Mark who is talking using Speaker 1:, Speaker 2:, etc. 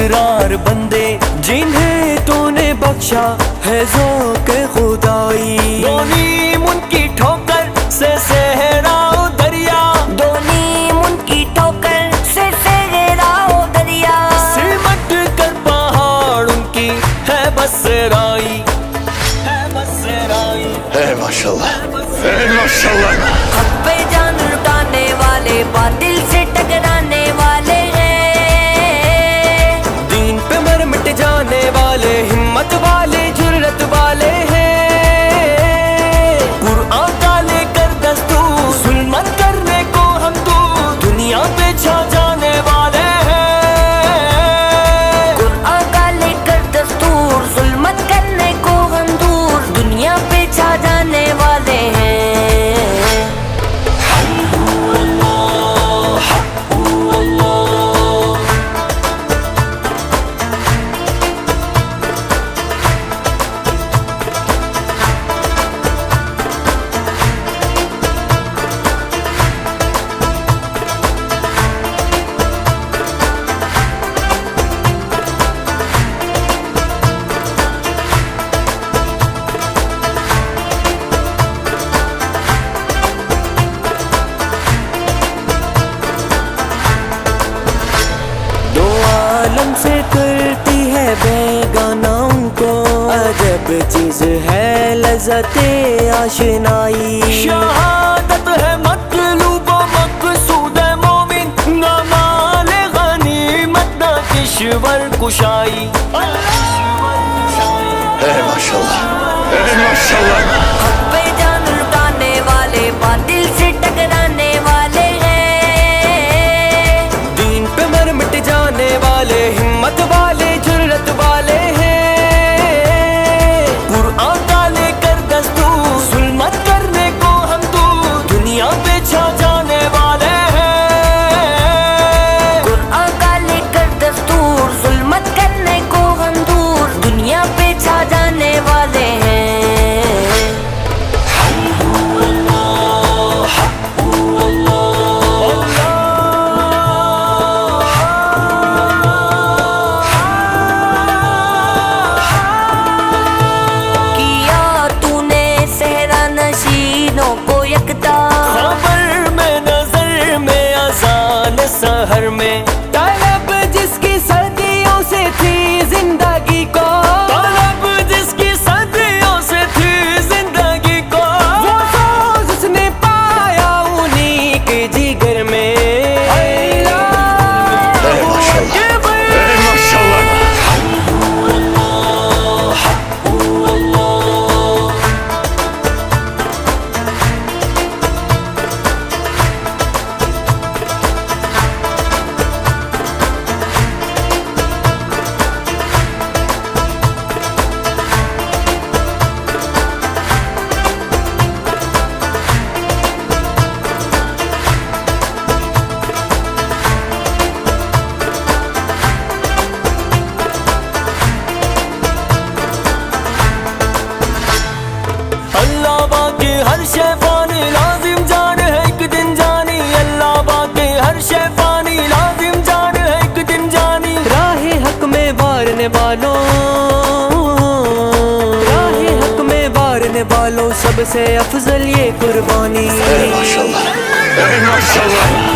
Speaker 1: اسرار بندے جنہیں تو نے بخشا ہے ذوق خدائی. دو نیم ان کی ٹھوکر سے صحرا و دریا,
Speaker 2: دو نیم ان کی ٹھوکر سے صحرا و دریا,
Speaker 1: سمٹ کر پہاڑ ان کی ہے بسرائی, ہے بسرائی.
Speaker 3: ہے ماشاءاللہ, ہے ماشاءاللہ.
Speaker 2: حق پہ جان لٹانے والے, باطل سے ٹکرانے والے ہیں,
Speaker 1: دین پہ مر مٹ جانے والے, ہمت والے, جرت والے ہیں. قرآن کا لے کر دستور, ظلمت کرنے کو ہم دور, دنیا پہ چھا جانے والے ہیں.
Speaker 2: قرآن کا لے کر دستور, ظلمت کرنے کو ہم دور, دنیا پہ چھا جانے والے ہیں.
Speaker 1: سے کرتی ہے بیگانہ ان کو, عجب چیز ہے لذت آشنائی. شہادت ہے مطلوب و مقصود مومن, نہ مال غنیمت نہ کشور کشائی.
Speaker 3: ہے ماشاءاللہ, ہے ماشاءاللہ.
Speaker 2: حق پہ جان لٹانے والے, باطل سے ٹکرانے والے ہیں,
Speaker 1: دین پہ مر مٹ جانے والے, ہمت والے, جرت والے ہیں. قرآن کا لے کر دستور, ظلمت کرنے کو ہم دور, دنیا پہ چھا جانے والے ہیں.
Speaker 2: قرآن کا لے کر دستور, ظلمت کرنے کو ہم دور, دنیا پہ چھا جانے والے ہیں. کیا تو نے صحرا نشینوں کو یکتا,
Speaker 1: خبر میں نظر میں اذان سحر میں, طلب جس کی صدیوں سے تھی زندگی کو, طلب جس کی صدیوں سے تھی زندگی کو, وہ سوز اس نے پایا انہی کے جگر میں.
Speaker 3: ہے ماشاءاللہ, ہے ماشاءاللہ.
Speaker 1: اللہ باقی ہر شے فانی, لازم جان ہے ایک دن جانی. اللہ باقی ہر شے فانی, لازم جان ہے ایک دن جانی. راہ حق میں بارنے والوں, راہ حق میں بارنے والوں, سب سے افضل یہ قربانی.
Speaker 3: ہے ماشاءاللہ, ہے ماشاءاللہ.